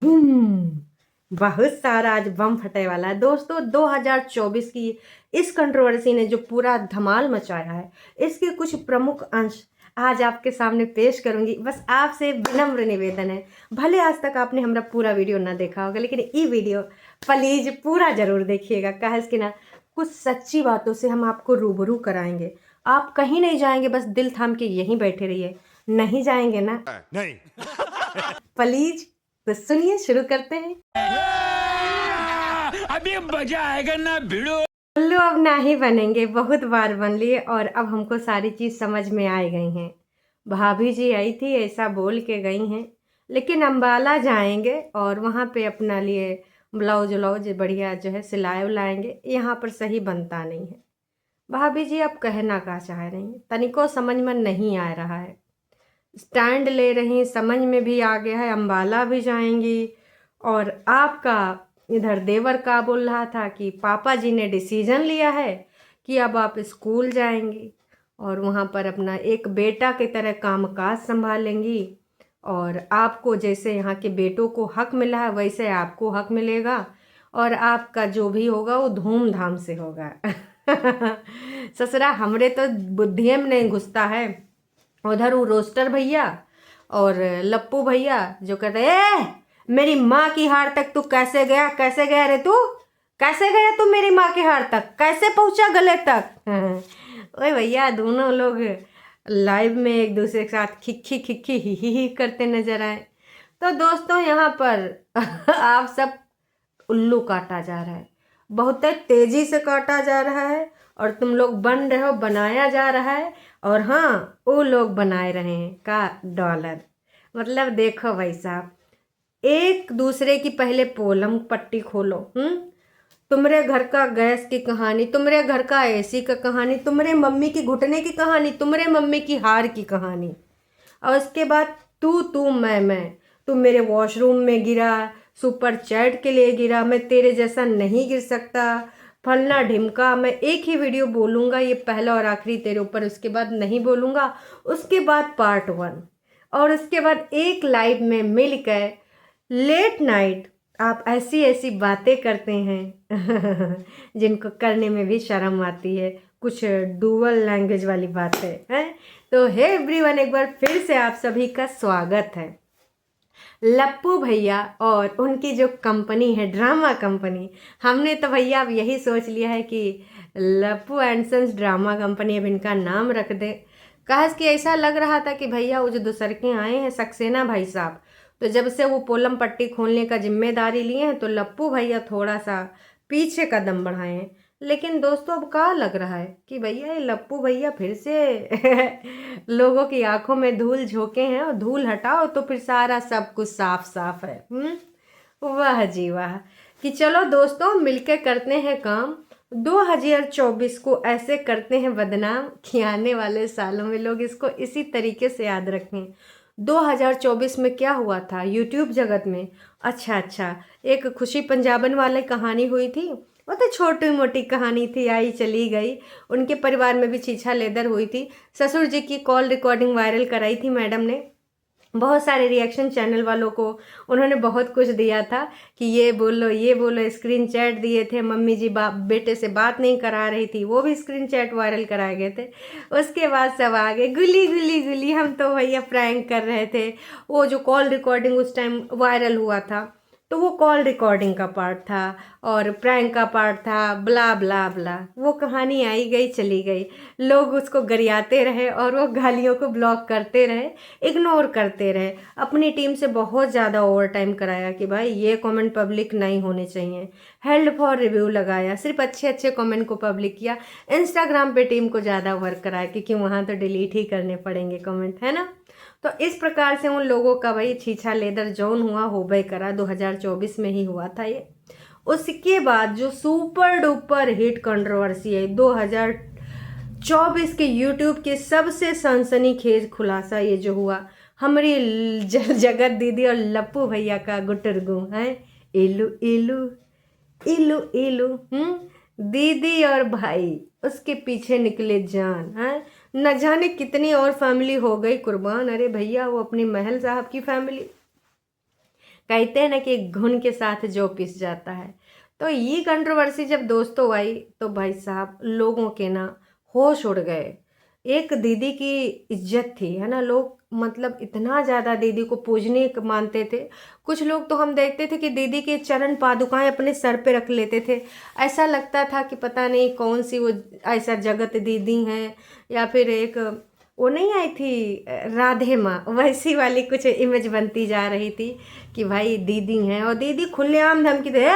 बहुत सारा आज बम फटने वाला है दोस्तों। 2024 की इस कंट्रोवर्सी ने जो पूरा धमाल मचाया है, इसके कुछ प्रमुख अंश आज आपके सामने पेश करूंगी। बस आपसे विनम्र निवेदन है, भले आज तक आपने हमारा पूरा वीडियो ना देखा होगा, लेकिन ये वीडियो प्लीज पूरा जरूर देखिएगा। कहा कि ना, कुछ सच्ची बातों से हम आपको रूबरू कराएंगे। आप कहीं नहीं जाएंगे, बस दिल थाम के यहीं बैठे रहिए। नहीं जाएंगे ना? नहीं। प्लीज तो सुनिए, शुरू करते हैं। अभी मजा आएगा ना भिड़ो। उल्लू अब ना ही बनेंगे, बहुत बार बन लिए और अब हमको सारी चीज़ समझ में आ गई हैं। भाभी जी आई थी, ऐसा बोल के गई हैं, लेकिन अम्बाला जाएंगे और वहाँ पे अपना लिए ब्लाउज व्लाउज बढ़िया जो है सिलाई उलाएंगे। यहाँ पर सही बनता नहीं है। भाभी जी अब कहना क्या चाह रही हैं, तनिको समझ में नहीं आ रहा है। स्टैंड ले रही, समझ में भी आ गया है, अम्बाला भी जाएंगी। और आपका इधर देवर का बोल रहा था कि पापा जी ने डिसीजन लिया है कि अब आप स्कूल जाएंगी और वहाँ पर अपना एक बेटा की तरह कामकाज संभालेंगी, और आपको जैसे यहाँ के बेटों को हक मिला है वैसे आपको हक मिलेगा, और आपका जो भी होगा वो धूमधाम से होगा। ससुरा हमरे तो बुद्धियों में नहीं घुसता है। उधर वो रोस्टर भैया और लप्पू भैया जो कहते ए मेरी माँ की हार तक तू कैसे गया, कैसे गया रे तू, कैसे गया तू मेरी माँ के हार तक, कैसे पहुंचा गले तक। ओए भैया, दोनों लोग लाइव में एक दूसरे के साथ खिक्खी खिक्खी ही करते नजर आए। तो दोस्तों, यहाँ पर आप सब उल्लू काटा जा रहा है, बहुत तेजी से काटा जा रहा है, और तुम लोग बन रहे हो, बनाया जा रहा है। और हाँ, वो लोग बनाए रहे हैं का डॉलर। मतलब देखो भाई साहब, एक दूसरे की पहले पोलम पट्टी खोलो। तुम्हारे घर का गैस की कहानी, तुम्हारे घर का एसी का कहानी, तुम्हारे मम्मी की घुटने की कहानी, तुम्हारे मम्मी की हार की कहानी, और उसके बाद तू मैं तू मेरे वॉशरूम में गिरा, सुपर चैट के लिए गिरा, मैं तेरे जैसा नहीं गिर सकता, फलना ढिमका। मैं एक ही वीडियो बोलूँगा, ये पहला और आखिरी तेरे ऊपर, उसके बाद नहीं बोलूँगा। उसके बाद पार्ट 1, और उसके बाद एक लाइव में मिलकर लेट नाइट आप ऐसी ऐसी बातें करते हैं जिनको करने में भी शर्म आती है, कुछ डुअल लैंग्वेज वाली बातें हैं। तो हे एवरीवन, एक बार फिर से आप सभी का स्वागत है। लप्पू भैया और उनकी जो कंपनी है, ड्रामा कंपनी, हमने तो भैया अब यही सोच लिया है कि लप्पू एंड सन्स ड्रामा कंपनी अब इनका नाम रख दे। कहा कि ऐसा लग रहा था कि भैया वो जो दूसरके आए हैं सक्सेना भाई साहब, तो जब से वो पोलम पट्टी खोलने का जिम्मेदारी लिए हैं तो लप्पू भैया थोड़ा सा पीछे कदम बढ़ाए हैं। लेकिन दोस्तों, अब क्या लग रहा है कि भैया ये लप्पू भैया फिर से लोगों की आंखों में धूल झोंके हैं, और धूल हटाओ तो फिर सारा सब कुछ साफ साफ है। वाह जी वाह। कि चलो दोस्तों, मिलके करते हैं काम। 2024 को ऐसे करते हैं बदनाम कि आने वाले सालों में लोग इसको इसी तरीके से याद रखें। 2024 में क्या हुआ था यूट्यूब जगत में? अच्छा, एक खुशी पंजाबन वाले कहानी हुई थी, वो तो छोटी मोटी कहानी थी, आई चली गई। उनके परिवार में भी छीछा लेदर हुई थी। ससुर जी की कॉल रिकॉर्डिंग वायरल कराई थी मैडम ने, बहुत सारे रिएक्शन चैनल वालों को उन्होंने बहुत कुछ दिया था कि ये बोलो, स्क्रीन चैट दिए थे। मम्मी जी बाप बेटे से बात नहीं करा रही थी, वो भी स्क्रीन चैट वायरल कराए गए थे। उसके बाद सब आगे गुली गुली गुली, हम तो भैया प्रैंक कर रहे थे। वो जो कॉल रिकॉर्डिंग उस टाइम वायरल हुआ था, तो वो कॉल रिकॉर्डिंग का पार्ट था और प्रैंक का पार्ट था, ब्ला ब्ला ब्ला। वो कहानी आई गई चली गई, लोग उसको गरियाते रहे और वो गालियों को ब्लॉक करते रहे, इग्नोर करते रहे। अपनी टीम से बहुत ज़्यादा ओवर टाइम कराया कि भाई ये कमेंट पब्लिक नहीं होने चाहिए, हेल्ड फॉर रिव्यू लगाया, सिर्फ अच्छे अच्छे कमेंट को पब्लिक किया। इंस्टाग्राम पे टीम को ज़्यादा वर्क कराया क्योंकि वहाँ तो डिलीट ही करने पड़ेंगे कमेंट, है ना। तो इस प्रकार से उन लोगों का भाई छीछा लेदर जौन हुआ हो भाई करा, 2024 में ही हुआ था ये। उसके बाद जो सुपर डुपर हिट कंट्रोवर्सी है 2024 के यूट्यूब के सबसे सनसनीखेज खुलासा, ये जो हुआ हमारी जगत दीदी और लप्पू भैया का गुटरगू है, इलू इलू इलू इलू। दीदी और भाई उसके पीछे निकले जान है, न जाने कितनी और फैमिली हो गई कुर्बान। अरे भैया, वो अपनी महल साहब की फैमिली, कहते हैं ना कि घुन के साथ जो पिस जाता है। तो ये कंट्रोवर्सी जब दोस्तों आई तो भाई साहब लोगों के ना होश उड़ गए। एक दीदी की इज्जत थी, है ना, लोग मतलब इतना ज़्यादा दीदी को पूजनीय मानते थे। कुछ लोग तो हम देखते थे कि दीदी के चरण पादुकाएं अपने सर पे रख लेते थे। ऐसा लगता था कि पता नहीं कौन सी वो ऐसा जगत दीदी हैं, या फिर एक वो नहीं आई थी राधे माँ, वैसी वाली कुछ इमेज बनती जा रही थी कि भाई दीदी हैं। और दीदी खुलेआम धमकी दे,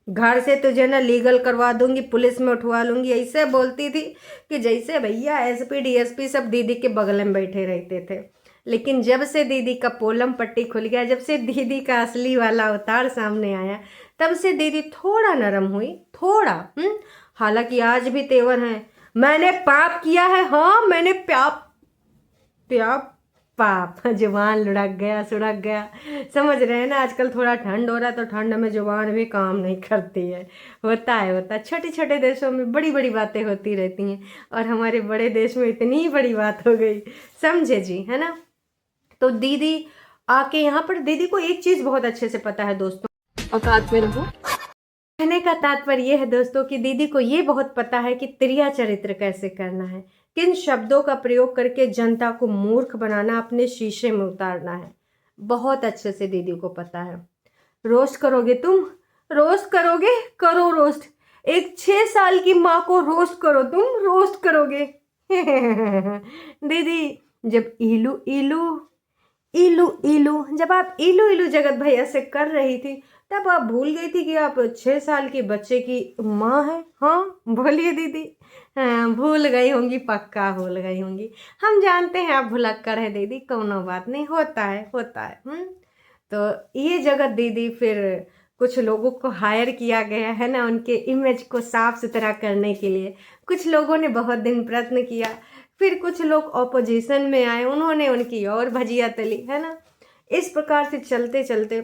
घर से तुझे ना लीगल करवा दूंगी, पुलिस में उठवा लूंगी, ऐसे बोलती थी कि जैसे भैया एसपी डीएसपी सब दीदी के बगल में बैठे रहते थे। लेकिन जब से दीदी का पोलम पट्टी खुल गया, जब से दीदी का असली वाला अवतार सामने आया, तब से दीदी थोड़ा नरम हुई, थोड़ा। हालांकि आज भी तेवर हैं, मैंने पाप किया है, हाँ मैंने पाप जुबान लुढ़क गया, सुड़क गया। समझ रहे हैं ना, आजकल थोड़ा ठंड हो रहा है तो ठंड में जुबान भी काम नहीं करती है। होता है छोटे छोटे देशों में बड़ी बड़ी बातें होती रहती हैं, और हमारे बड़े देश में इतनी बड़ी बात हो गई, समझे जी, है ना। तो दीदी आके यहाँ पर, दीदी को एक चीज़ बहुत अच्छे से पता है दोस्तों, औकात में रहो। कहने का तात्पर्य ये है दोस्तों कि दीदी को ये बहुत पता है कि त्रिया चरित्र कैसे करना है, किन शब्दों का प्रयोग करके जनता को मूर्ख बनाना, अपने शीशे में उतारना है। बहुत अच्छे से दीदी को पता है। रोस्ट करोगे तुम, रोस्ट करोगे, करो रोस्ट। एक 6 साल की माँ को रोस्ट करो तुम, रोस्ट करोगे। दीदी जब इलू इलू इलू इलू जब आप इलू इलू जगत भैया से कर रही थी, तब आप भूल गई थी कि आप 6 साल के बच्चे की माँ हैं। हाँ बोलिए दीदी। हाँ भूल गई होंगी, पक्का भूल गई होंगी। हम जानते हैं आप भुलक्कड़ है दीदी, कोनो बात नहीं, होता है। तो ये जगत दीदी, फिर कुछ लोगों को हायर किया गया है ना, उनके इमेज को साफ सुथरा करने के लिए। कुछ लोगों ने बहुत दिन प्रयत्न किया, फिर कुछ लोग ऑपोजिशन में आए, उन्होंने उनकी और भजिया तली, है ना। इस प्रकार से चलते चलते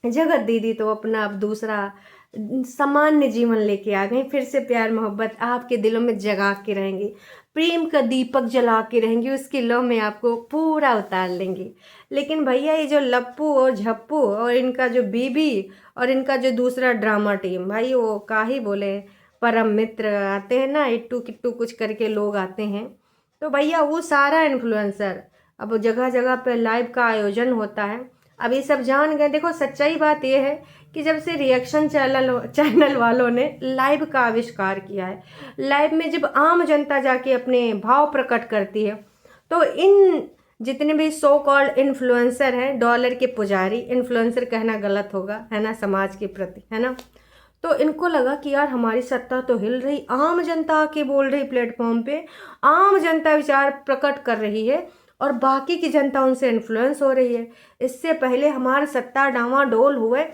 जगत दीदी तो अपना अब दूसरा सामान्य जीवन लेके आ गई। फिर से प्यार मोहब्बत आपके दिलों में जगा के रहेंगी, प्रेम का दीपक जला के रहेंगी, उसकी लौ में आपको पूरा उतार लेंगी। लेकिन भैया ये जो लप्पू और झप्पू और इनका जो बीबी और इनका जो दूसरा ड्रामा टीम, भाई वो का ही बोले, परम मित्र आते हैं ना, इट्टू किट्टू कुछ करके लोग आते हैं। तो भैया वो सारा इन्फ्लुएंसर, अब जगह जगह पे लाइव का आयोजन होता है, अब ये सब जान गए। देखो सच्चाई बात ये है कि जब से रिएक्शन चैनल वालों ने लाइव का आविष्कार किया है, लाइव में जब आम जनता जाके अपने भाव प्रकट करती है, तो इन जितने भी सो कॉल्ड इन्फ्लुएंसर हैं, डॉलर के पुजारी, इन्फ्लुएंसर कहना गलत होगा, है ना, समाज के प्रति, है ना। तो इनको लगा कि यार हमारी सत्ता तो हिल रही, आम जनता आके बोल रही प्लेटफॉर्म पे, आम जनता विचार प्रकट कर रही है और बाकी की जनता उनसे इन्फ्लुएंस हो रही है। इससे पहले हमारी सत्ता डामाडोल हुए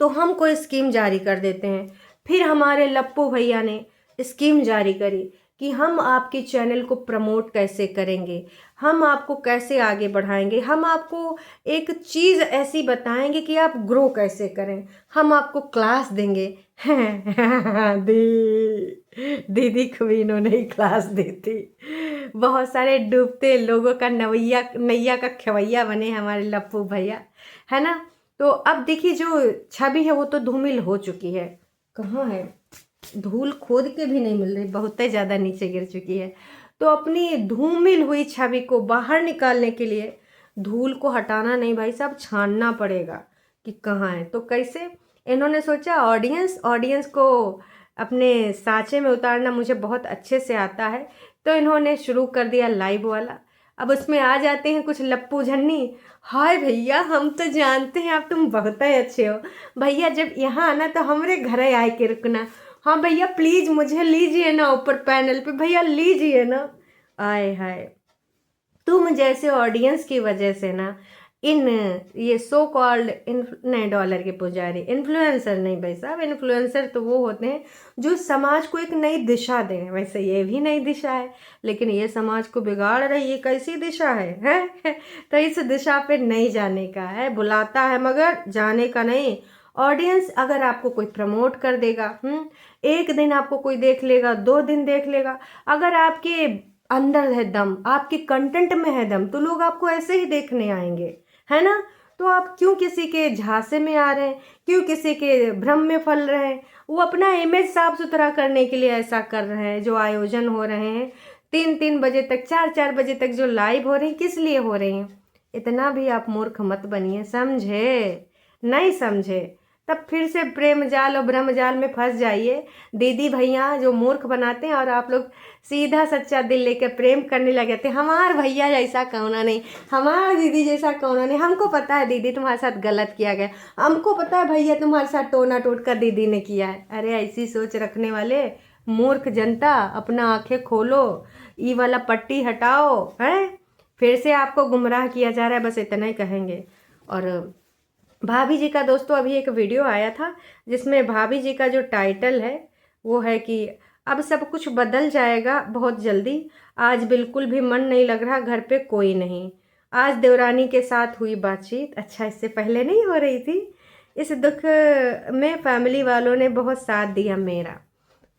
तो हम कोई स्कीम जारी कर देते हैं। फिर हमारे लप्पू भैया ने स्कीम जारी करी कि हम आपके चैनल को प्रमोट कैसे करेंगे, हम आपको कैसे आगे बढ़ाएंगे, हम आपको एक चीज़ ऐसी बताएंगे कि आप ग्रो कैसे करें, हम आपको क्लास देंगे। दीदी को भी इन्होंने ही क्लास दी थी। बहुत सारे डूबते लोगों का नैया का खवैया बने हमारे लप्पू भैया, है ना। तो अब देखिए जो छवि है वो तो धूमिल हो चुकी है, कहाँ है, धूल खोद के भी नहीं मिल रही, बहुत ही ज़्यादा नीचे गिर चुकी है। तो अपनी धूमिल हुई छवि को बाहर निकालने के लिए धूल को हटाना नहीं भाई साहब, छानना पड़ेगा कि कहाँ है। तो कैसे इन्होंने सोचा, ऑडियंस को अपने सांचे में उतारना मुझे बहुत अच्छे से आता है, तो इन्होंने शुरू कर दिया लाइव वाला। अब उसमें आ जाते हैं कुछ लप्पू झन्नी, हाय भैया हम तो जानते हैं आप तुम बहुत ही अच्छे हो भैया, जब यहाँ आना तो हमारे घर आए के रुकना, हाँ भैया प्लीज़ मुझे लीजिए ना ऊपर पैनल पे, भैया लीजिए ना। आए हाय, तुम जैसे ऑडियंस की वजह से ना इन ये सो कॉल्ड नहीं, डॉलर के पुजारी, इन्फ्लुएंसर नहीं भाई साहब, इन्फ्लुएंसर तो वो होते हैं जो समाज को एक नई दिशा दें। वैसे ये भी नई दिशा है, लेकिन ये समाज को बिगाड़ रही है, कैसी दिशा है? तो इस दिशा पे नहीं जाने का है, बुलाता है मगर जाने का नहीं। ऑडियंस अगर आपको कोई प्रमोट कर देगा, एक दिन आपको कोई देख लेगा, 2 दिन देख लेगा, अगर आपके अंदर है दम, आपके कंटेंट में है दम, तो लोग आपको ऐसे ही देखने आएंगे, है ना। तो आप क्यों किसी के झांसे में आ रहे हैं, क्यों किसी के भ्रम में फल रहे हैं। वो अपना इमेज साफ सुथरा करने के लिए ऐसा कर रहे हैं। जो आयोजन हो रहे हैं 3-3 बजे तक, 4-4 बजे तक जो लाइव हो रहे हैं, किस लिए हो रहे हैं। इतना भी आप मूर्ख मत बनिए, समझे। नहीं समझे तब फिर से प्रेम जाल और ब्रह्म जाल में फंस जाइए। दीदी भैया जो मूर्ख बनाते हैं और आप लोग सीधा सच्चा दिल लेकर प्रेम करने लगे थे। हमार भैया जैसा कौना नहीं, हमार दीदी जैसा कौना नहीं। हमको पता है दीदी तुम्हारे साथ गलत किया गया, हमको पता है भैया तुम्हारे साथ टोना टोट कर दीदी ने किया है। अरे ऐसी सोच रखने वाले मूर्ख जनता, अपना आंखें खोलो, ई वाला पट्टी हटाओ। है फिर से आपको गुमराह किया जा रहा है, बस इतना ही कहेंगे। और भाभी जी का दोस्तों अभी एक वीडियो आया था जिसमें भाभी जी का जो टाइटल है वो है कि अब सब कुछ बदल जाएगा बहुत जल्दी, आज बिल्कुल भी मन नहीं लग रहा, घर पे कोई नहीं। आज देवरानी के साथ हुई बातचीत, अच्छा इससे पहले नहीं हो रही थी। इस दुख में फैमिली वालों ने बहुत साथ दिया मेरा।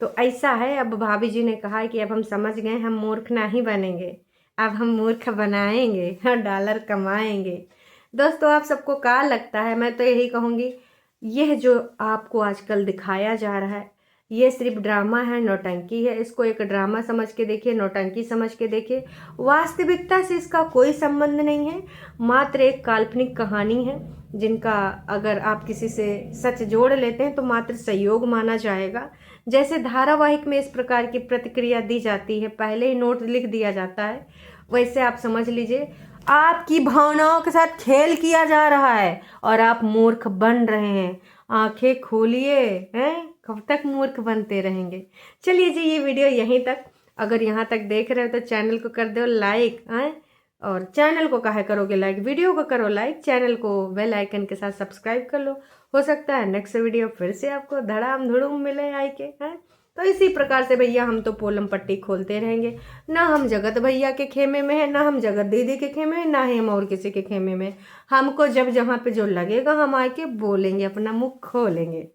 तो ऐसा है, अब भाभी जी ने कहा है कि अब हम समझ गए, हम मूर्ख नहीं बनेंगे, अब हम मूर्ख बनाएंगे, हाँ डॉलर कमाएंगे। दोस्तों आप सबको क्या लगता है। मैं तो यही कहूँगी, यह जो आपको आजकल दिखाया जा रहा है ये सिर्फ ड्रामा है, नौटंकी है। इसको एक ड्रामा समझ के देखिए, नौटंकी समझ के देखिए। वास्तविकता से इसका कोई संबंध नहीं है, मात्र एक काल्पनिक कहानी है जिनका अगर आप किसी से सच जोड़ लेते हैं तो मात्र संयोग माना जाएगा। जैसे धारावाहिक में इस प्रकार की प्रतिक्रिया दी जाती है, पहले ही नोट लिख दिया जाता है, वैसे आप समझ लीजिए आपकी भावनाओं के साथ खेल किया जा रहा है और आप मूर्ख बन रहे हैं। आंखें खोलिए, हैं कब तक मूर्ख बनते रहेंगे। चलिए जी ये वीडियो यहीं तक। अगर यहाँ तक देख रहे हो तो चैनल को कर दो लाइक, हैं और चैनल को काहे करोगे लाइक, वीडियो को करो लाइक, चैनल को बेल आइकन के साथ सब्सक्राइब कर लो। हो सकता है नेक्स्ट वीडियो फिर से आपको धड़ाम धुड़ूम मिले आई के, हैं। तो इसी प्रकार से भैया हम तो पोलम पट्टी खोलते रहेंगे। ना हम जगत भैया के खेमे में है, ना हम जगत दीदी के खेमे में, ना ही हम और किसी के खेमे में। हमको जब जहाँ पे जो लगेगा हम आके बोलेंगे, अपना मुख खोलेंगे।